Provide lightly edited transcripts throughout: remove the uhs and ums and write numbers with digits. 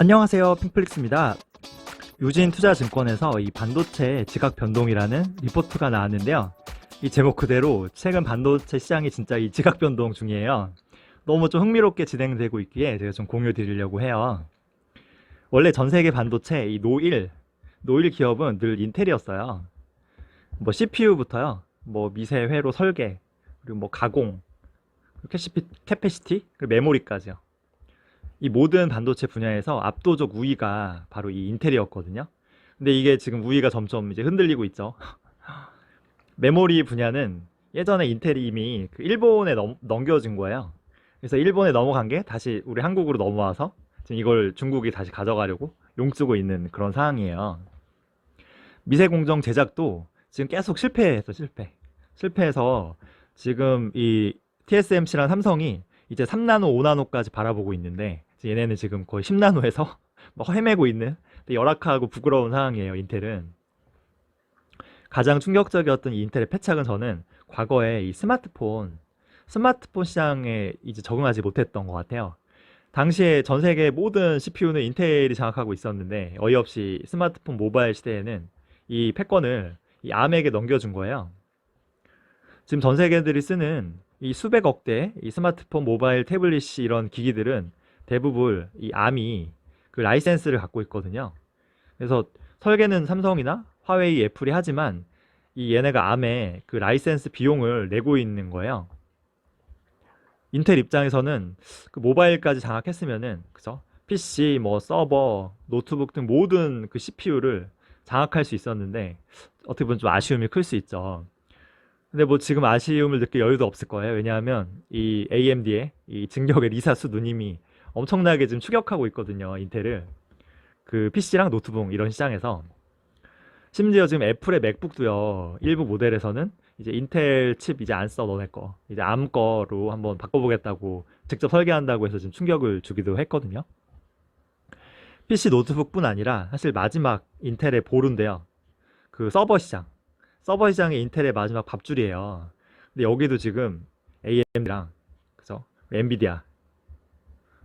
안녕하세요, 핑플릭스입니다. 유진투자증권에서 이 반도체 지각 변동이라는 리포트가 나왔는데요. 이 제목 그대로 최근 반도체 시장이 진짜 이 지각 변동 중이에요. 너무 좀 흥미롭게 진행되고 있기에 제가 좀 공유 드리려고 해요. 원래 전 세계 반도체 이 노일 기업은 늘 인텔이었어요. 뭐 CPU부터요, 뭐 미세 회로 설계, 그리고 뭐 가공, 캐패시티, 그리고 메모리까지요. 이 모든 반도체 분야에서 압도적 우위가 바로 이 인텔이었거든요. 근데 이게 지금 우위가 점점 이제 흔들리고 있죠. 메모리 분야는 예전에 인텔이 이미 그 일본에 넘겨준 거예요. 그래서 일본에 넘어간 게 다시 우리 한국으로 넘어와서 지금 이걸 중국이 다시 가져가려고 용쓰고 있는 그런 상황이에요. 미세공정 제작도 지금 계속 실패해서 지금 이 TSMC랑 삼성이 이제 3나노, 5나노까지 바라보고 있는데 얘네는 지금 거의 10나노에서 막 헤매고 있는 되게 열악하고 부끄러운 상황이에요. 인텔은 가장 충격적이었던 이 인텔의 패착은 저는 과거에 이 스마트폰 시장에 이제 적응하지 못했던 것 같아요. 당시에 전 세계 모든 CPU는 인텔이 장악하고 있었는데 어이없이 스마트폰 모바일 시대에는 이 패권을 이 암에게 넘겨준 거예요. 지금 전 세계들이 쓰는 이 수백억 대 이 스마트폰, 모바일, 태블릿 이런 기기들은 대부분 이 암이 그 라이센스를 갖고 있거든요. 그래서 설계는 삼성이나 화웨이, 애플이 하지만 이 얘네가 암에 그 라이센스 비용을 내고 있는 거예요. 인텔 입장에서는 그 모바일까지 장악했으면은 그죠? PC, 뭐 서버, 노트북 등 모든 그 CPU를 장악할 수 있었는데 어떻게 보면 좀 아쉬움이 클 수 있죠. 근데 뭐 지금 아쉬움을 느낄 여유도 없을 거예요. 왜냐하면 이 AMD의 이 진격의 리사수 누님이 엄청나게 지금 추격하고 있거든요. 인텔을. 그 PC랑 노트북 이런 시장에서. 심지어 지금 애플의 맥북도요. 일부 모델에서는 이제 인텔 칩 이제 안 써 너네 거. 이제 암 거로 한번 바꿔보겠다고 직접 설계한다고 해서 지금 충격을 주기도 했거든요. PC 노트북뿐 아니라 사실 마지막 인텔의 보루인데요. 그 서버 시장이 인텔의 마지막 밥줄이에요. 근데 여기도 지금 AMD랑 그죠? 엔비디아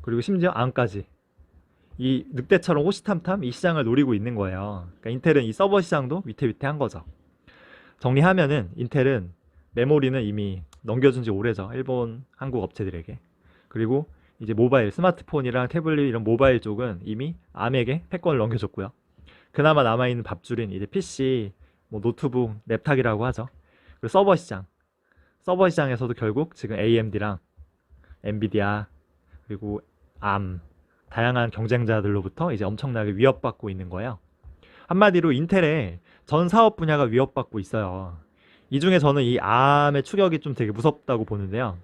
그리고 심지어 암까지 이 늑대처럼 호시탐탐 이 시장을 노리고 있는 거예요. 그러니까 인텔은 이 서버 시장도 위태위태한 거죠. 정리하면은 인텔은 메모리는 이미 넘겨준 지 오래죠. 일본, 한국 업체들에게. 그리고 이제 모바일, 스마트폰이랑 태블릿 이런 모바일 쪽은 이미 암에게 패권을 넘겨줬고요. 그나마 남아있는 밥줄인 이제 PC, 뭐 노트북, 랩탑이라고 하죠. 그리고 서버 시장에서도 결국 지금 AMD랑 엔비디아 그리고 암 다양한 경쟁자들로부터 이제 엄청나게 위협받고 있는 거예요. 한마디로 인텔의 전 사업 분야가 위협받고 있어요. 이 중에 저는 이 암의 추격이 좀 되게 무섭다고 보는데요.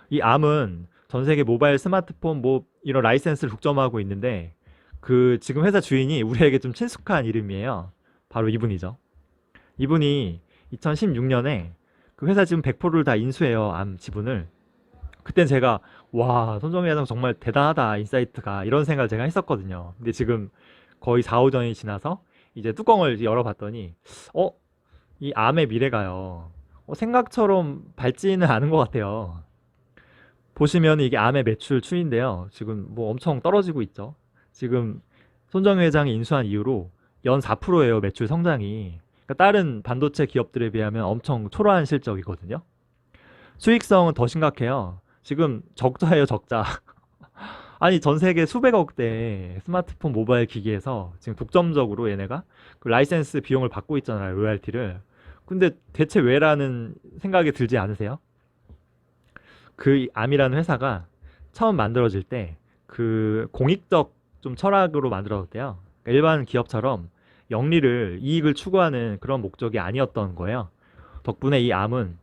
이 암은 전 세계 모바일, 스마트폰 뭐 이런 라이센스를 독점하고 있는데 그 지금 회사 주인이 우리에게 좀 친숙한 이름이에요. 바로 이분이죠. 이분이 2016년에 그 회사 지분 100%를 다 인수해요. 암 지분을. 그땐 제가 와, 손정희 회장 정말 대단하다. 인사이트가 이런 생각을 제가 했었거든요. 근데 지금 거의 4, 5전이 지나서 이제 뚜껑을 열어봤더니 어? 이 암의 미래가요. 생각처럼 밝지는 않은 것 같아요. 보시면 이게 암의 매출 추이인데요. 지금 뭐 엄청 떨어지고 있죠. 지금 손정희 회장이 인수한 이후로 연 4%예요. 매출 성장이. 그러니까 다른 반도체 기업들에 비하면 엄청 초라한 실적이거든요. 수익성은 더 심각해요. 지금 적자예요, 적자. 아니, 전 세계 수백억 대 스마트폰 모바일 기기에서 지금 독점적으로 얘네가 그 라이센스 비용을 받고 있잖아요, 로얄티를. 근데 대체 왜라는 생각이 들지 않으세요? 그 암이라는 회사가 처음 만들어질 때 그 공익적 좀 철학으로 만들어졌대요. 그러니까 일반 기업처럼 이익을 추구하는 그런 목적이 아니었던 거예요. 덕분에 이 암은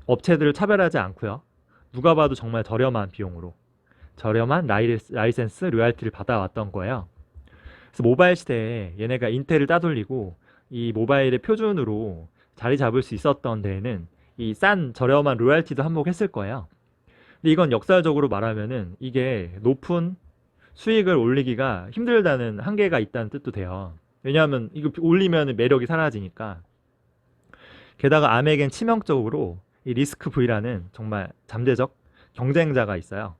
업체들을 차별하지 않고요. 누가 봐도 정말 저렴한 비용으로 저렴한 라이센스 로얄티를 받아왔던 거예요. 그래서 모바일 시대에 얘네가 인텔을 따돌리고 이 모바일의 표준으로 자리 잡을 수 있었던 데에는 이 싼 저렴한 로얄티도 한몫했을 거예요. 근데 이건 역사적으로 말하면은 이게 높은 수익을 올리기가 힘들다는 한계가 있다는 뜻도 돼요. 왜냐하면 이거 올리면 매력이 사라지니까. 게다가 암에겐 치명적으로 이 리스크 V라는 정말 잠재적 경쟁자가 있어요.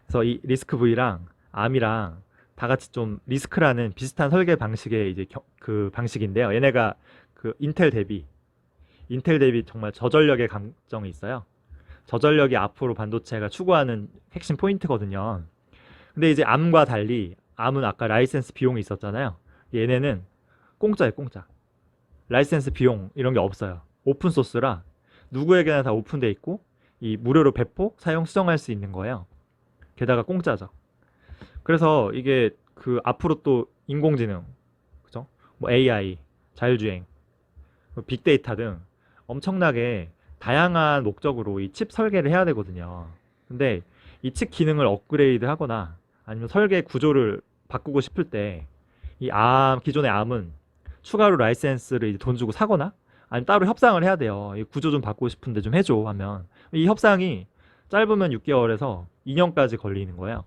그래서 이 리스크 V랑 암이랑 다 같이 좀 리스크라는 비슷한 설계 방식의 이제 그 방식인데요. 얘네가 그 인텔 대비 정말 저전력의 강점이 있어요. 저전력이 앞으로 반도체가 추구하는 핵심 포인트거든요. 근데 이제 암과 달리 암은 아까 라이센스 비용이 있었잖아요. 얘네는 공짜예요, 공짜. 라이센스 비용 이런 게 없어요. 오픈 소스라 누구에게나 다 오픈돼 있고 이 무료로 배포, 사용, 수정할 수 있는 거예요. 게다가 공짜죠. 그래서 이게 그 앞으로 또 인공지능, 그죠? 뭐 AI, 자율주행, 뭐 빅데이터 등 엄청나게 다양한 목적으로 이 칩 설계를 해야 되거든요. 근데 이 칩 기능을 업그레이드 하거나 아니면 설계 구조를 바꾸고 싶을 때 이 기존의 암은 추가로 라이센스를 이제 돈 주고 사거나 아니면 따로 협상을 해야 돼요. 이 구조 좀 바꾸고 싶은데 좀 해줘 하면 이 협상이 짧으면 6개월에서 2년까지 걸리는 거예요.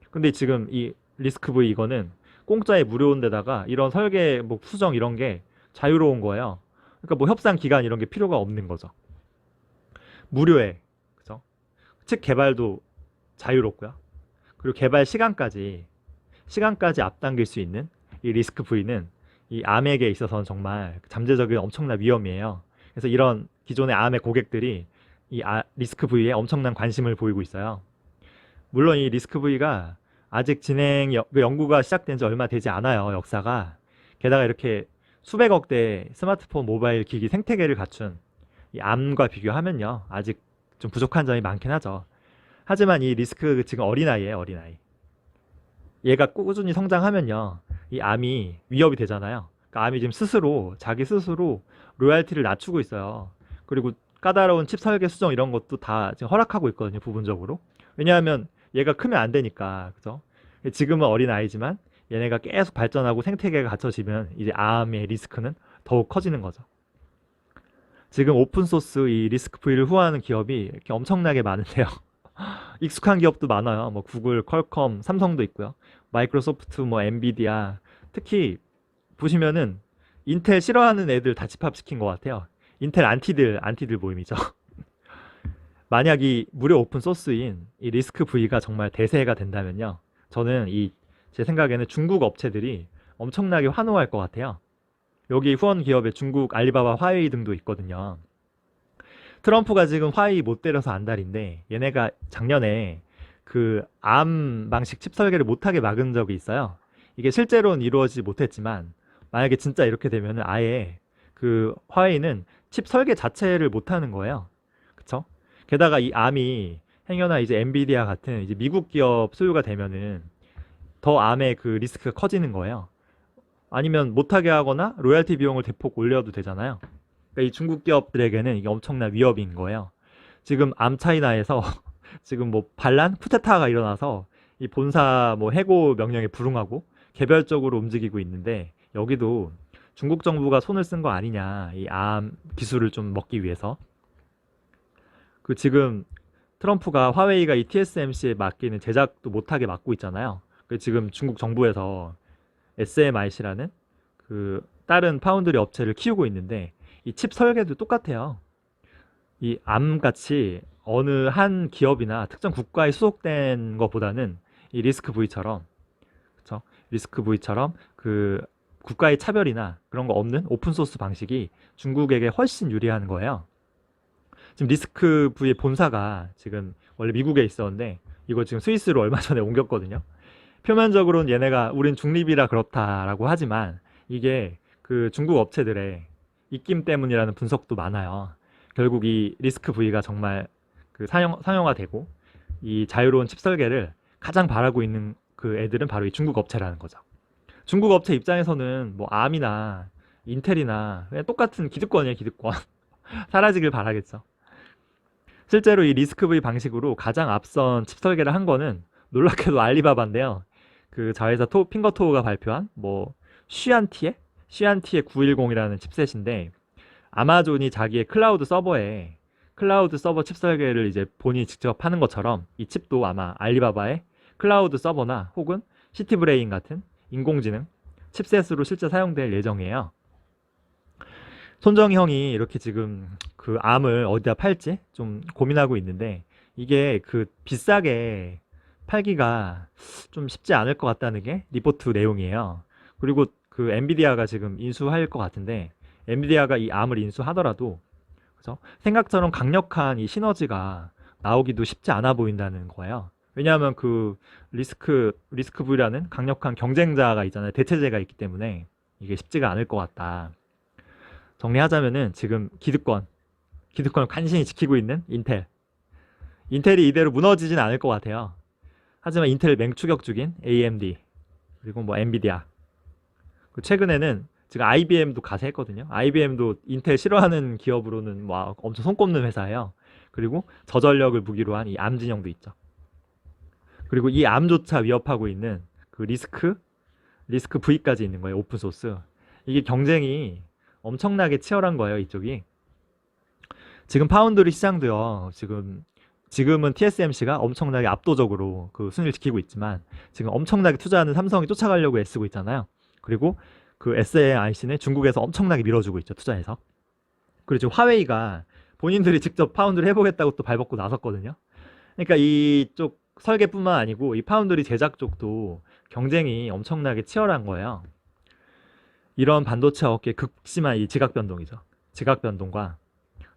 근데 지금 이 리스크 V 이거는 공짜에 무료인데다가 이런 설계 뭐 수정 이런 게 자유로운 거예요. 그러니까 뭐 협상 기간 이런 게 필요가 없는 거죠. 무료에, 그죠? 책 개발도 자유롭고요. 그리고 개발 시간까지 앞당길 수 있는 이 리스크 V는 이 암에게 있어서는 정말 잠재적인 엄청난 위험이에요. 그래서 이런 기존의 암의 고객들이 이 리스크 V에 엄청난 관심을 보이고 있어요. 물론 이 리스크 V가 아직 그 연구가 시작된 지 얼마 되지 않아요, 역사가. 게다가 이렇게 수백억 대 스마트폰 모바일 기기 생태계를 갖춘 이 암과 비교하면요, 아직 좀 부족한 점이 많긴 하죠. 하지만 이 리스크 지금 어린아이예요, 어린아이. 얘가 꾸준히 성장하면요, 이 암이 위협이 되잖아요. 그러니까 암이 지금 자기 스스로 로얄티를 낮추고 있어요. 그리고 까다로운 칩 설계 수정 이런 것도 다 지금 허락하고 있거든요, 부분적으로. 왜냐하면 얘가 크면 안 되니까, 그죠? 지금은 어린아이지만 얘네가 계속 발전하고 생태계가 갖춰지면 이제 암의 리스크는 더욱 커지는 거죠. 지금 오픈소스 이 리스크 프리를 후원하는 기업이 이렇게 엄청나게 많은데요. 익숙한 기업도 많아요. 뭐 구글, 퀄컴, 삼성도 있고요. 마이크로소프트, 뭐 엔비디아. 특히 보시면은 인텔 싫어하는 애들 다 집합시킨 것 같아요. 인텔 안티들 모임이죠. 만약 이 무료 오픈 소스인 이 리스크 V가 정말 대세가 된다면요. 저는 제 생각에는 중국 업체들이 엄청나게 환호할 것 같아요. 여기 후원 기업에 중국 알리바바, 화웨이 등도 있거든요. 트럼프가 지금 화웨이 못 때려서 안달인데 얘네가 작년에 그 암 방식 칩 설계를 못하게 막은 적이 있어요. 이게 실제로는 이루어지지 못했지만 만약에 진짜 이렇게 되면은 아예 그 화웨이는 칩 설계 자체를 못하는 거예요. 그쵸? 게다가 이 암이 행여나 이제 엔비디아 같은 이제 미국 기업 소유가 되면은 더 암의 그 리스크가 커지는 거예요. 아니면 못하게 하거나 로열티 비용을 대폭 올려도 되잖아요. 그러니까 이 중국 기업들에게는 이게 엄청난 위협인 거예요. 지금 암차이나에서 지금 뭐 반란 쿠데타가 일어나서 이 본사 뭐 해고 명령에 불응하고 개별적으로 움직이고 있는데 여기도 중국 정부가 손을 쓴 거 아니냐, 이 암 기술을 좀 먹기 위해서. 그 지금 트럼프가 화웨이가 이 TSMC에 맡기는 제작도 못하게 막고 있잖아요. 그 지금 중국 정부에서 SMIC라는 그 다른 파운드리 업체를 키우고 있는데 이 칩 설계도 똑같아요. 이 암같이 어느 한 기업이나 특정 국가에 소속된 것보다는 이 리스크 V처럼, 그쵸? 리스크 V처럼 그 국가의 차별이나 그런 거 없는 오픈 소스 방식이 중국에게 훨씬 유리한 거예요. 지금 리스크 V의 본사가 지금 원래 미국에 있었는데 이거 지금 스위스로 얼마 전에 옮겼거든요. 표면적으로는 얘네가 우린 중립이라 그렇다라고 하지만 이게 그 중국 업체들의 입김 때문이라는 분석도 많아요. 결국 이 리스크 V가 정말 그 상용화되고 이 자유로운 칩 설계를 가장 바라고 있는 그 애들은 바로 이 중국 업체라는 거죠. 중국 업체 입장에서는 뭐 암이나 인텔이나 그냥 똑같은 기득권이에요, 기득권. 사라지길 바라겠죠. 실제로 이 리스크 V 방식으로 가장 앞선 칩 설계를 한 거는 놀랍게도 알리바바인데요. 그 자회사 핑거토우가 발표한 뭐 쉬안티의 910이라는 칩셋인데 아마존이 자기의 클라우드 서버 칩 설계를 이제 본인이 직접 하는 것처럼 이 칩도 아마 알리바바의 클라우드 서버나 혹은 시티브레인 같은 인공지능 칩셋으로 실제 사용될 예정이에요. 손정희 형이 이렇게 지금 그 암을 어디다 팔지 좀 고민하고 있는데 이게 그 비싸게 팔기가 좀 쉽지 않을 것 같다는 게 리포트 내용이에요. 그리고 그 엔비디아가 지금 인수할 것 같은데 엔비디아가 이 암을 인수하더라도 그죠? 생각처럼 강력한 이 시너지가 나오기도 쉽지 않아 보인다는 거예요. 왜냐하면 그 리스크 V라는 강력한 경쟁자가 있잖아요. 대체제가 있기 때문에 이게 쉽지가 않을 것 같다. 정리하자면은 지금 기득권을 간신히 지키고 있는 인텔이 이대로 무너지진 않을 것 같아요. 하지만 인텔 맹추격 중인 AMD 그리고 뭐 엔비디아 최근에는 지금 IBM도 가세했거든요. IBM도 인텔 싫어하는 기업으로는 뭐 엄청 손꼽는 회사예요. 그리고 저전력을 무기로 한 이 암 진영도 있죠. 그리고 이 암조차 위협하고 있는 그 리스크 V까지 있는 거예요. 오픈소스. 이게 경쟁이 엄청나게 치열한 거예요. 이쪽이. 지금 파운드리 시장도요. 지금은 TSMC가 엄청나게 압도적으로 그 순위를 지키고 있지만 지금 엄청나게 투자하는 삼성이 쫓아가려고 애쓰고 있잖아요. 그리고 그 SAIC는 중국에서 엄청나게 밀어주고 있죠. 투자해서. 그리고 지금 화웨이가 본인들이 직접 파운드를 해보겠다고 또 발벗고 나섰거든요. 그러니까 이쪽 설계뿐만 아니고 이 파운드리 제작 쪽도 경쟁이 엄청나게 치열한 거예요. 이런 반도체 업계의 극심한 이 지각 변동이죠. 지각 변동과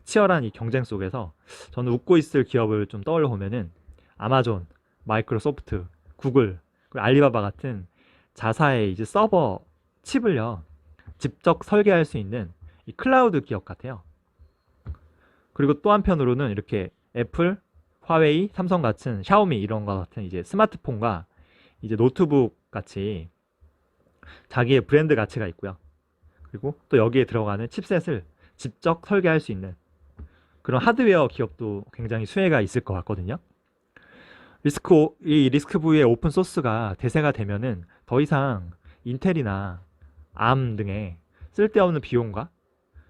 치열한 이 경쟁 속에서 저는 웃고 있을 기업을 좀 떠올려 보면은 아마존, 마이크로소프트, 구글, 그리고 알리바바 같은 자사의 이제 서버 칩을요 직접 설계할 수 있는 이 클라우드 기업 같아요. 그리고 또 한편으로는 이렇게 애플, 화웨이, 삼성 같은 샤오미 이런 거 같은 이제 스마트폰과 이제 노트북 같이 자기의 브랜드 가치가 있고요. 그리고 또 여기에 들어가는 칩셋을 직접 설계할 수 있는 그런 하드웨어 기업도 굉장히 수혜가 있을 것 같거든요. 이 리스크 V의 오픈 소스가 대세가 되면은 더 이상 인텔이나 암 등의 쓸데없는 비용과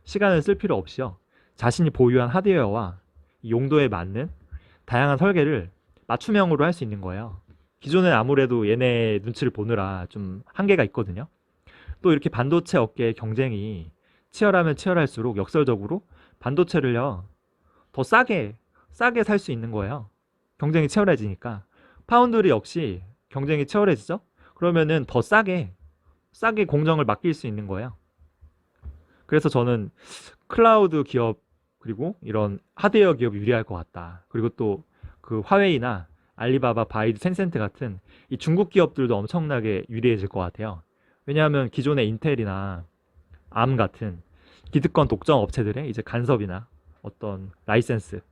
시간을 쓸 필요 없이요. 자신이 보유한 하드웨어와 용도에 맞는 다양한 설계를 맞춤형으로 할 수 있는 거예요. 기존엔 아무래도 얘네 눈치를 보느라 좀 한계가 있거든요. 또 이렇게 반도체 업계의 경쟁이 치열하면 치열할수록 역설적으로 반도체를요 더 싸게 살 수 있는 거예요. 경쟁이 치열해지니까 파운드리 역시 경쟁이 치열해지죠. 그러면은 더 싸게 공정을 맡길 수 있는 거예요. 그래서 저는 클라우드 기업 그리고 이런 하드웨어 기업이 유리할 것 같다. 그리고 또 그 화웨이나 알리바바, 바이두, 텐센트 같은 이 중국 기업들도 엄청나게 유리해질 것 같아요. 왜냐하면 기존의 인텔이나 암 같은 기득권 독점 업체들의 이제 간섭이나 어떤 라이센스,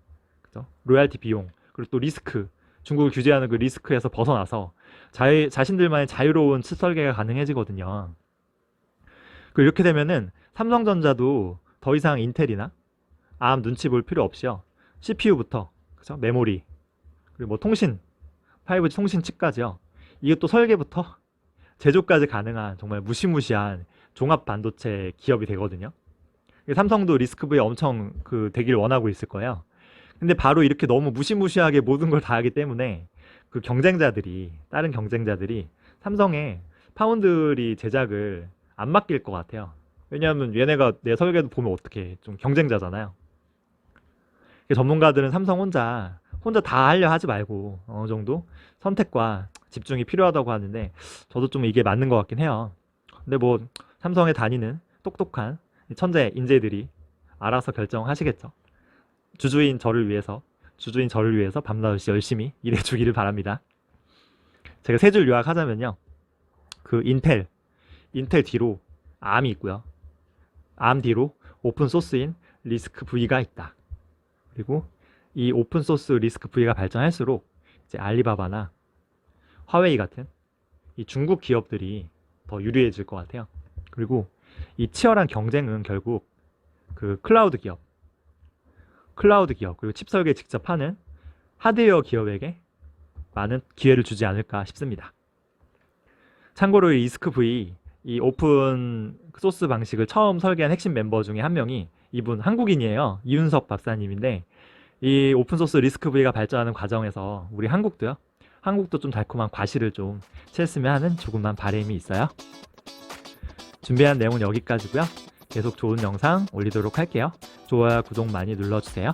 그죠? 로얄티 비용, 그리고 또 리스크, 중국을 규제하는 그 리스크에서 벗어나서 자신들만의 자유로운 칩 설계가 가능해지거든요. 그리고 이렇게 되면은 삼성전자도 더 이상 인텔이나 암 눈치 볼 필요 없이요. CPU부터, 그죠? 메모리, 그리고 뭐 통신, 5G 통신 칩까지요. 이게 또 설계부터 제조까지 가능한 정말 무시무시한 종합 반도체 기업이 되거든요. 삼성도 리스크브에 엄청 되길 원하고 있을 거예요. 근데 바로 이렇게 너무 무시무시하게 모든 걸 다 하기 때문에 그 다른 경쟁자들이 삼성의 파운드리 제작을 안 맡길 것 같아요. 왜냐하면 얘네가 내 설계도 보면 어떻게 좀 경쟁자잖아요. 전문가들은 삼성 혼자 다 하려 하지 말고 어느 정도 선택과 집중이 필요하다고 하는데 저도 좀 이게 맞는 것 같긴 해요. 근데 뭐 삼성에 다니는 똑똑한 천재 인재들이 알아서 결정하시겠죠. 주주인 저를 위해서 밤낮없이 열심히 일해주기를 바랍니다. 제가 세 줄 요약하자면요. 그 인텔 뒤로 암이 있고요. 암 뒤로 오픈 소스인 리스크 V가 있다. 그리고 이 오픈 소스 리스크 V가 발전할수록 이제 알리바바나 화웨이 같은 이 중국 기업들이 더 유리해질 것 같아요. 그리고 이 치열한 경쟁은 결국 그 클라우드 기업 그리고 칩 설계 직접 하는 하드웨어 기업에게 많은 기회를 주지 않을까 싶습니다. 참고로 이 리스크 V 이 오픈 소스 방식을 처음 설계한 핵심 멤버 중에 한 명이 이분 한국인이에요. 이윤석 박사님인데 이 오픈소스 리스크 V가 발전하는 과정에서 우리 한국도 좀 달콤한 과실을 좀 채했으면 하는 조금만 바람이 있어요. 준비한 내용은 여기까지고요. 계속 좋은 영상 올리도록 할게요. 좋아요, 구독 많이 눌러주세요.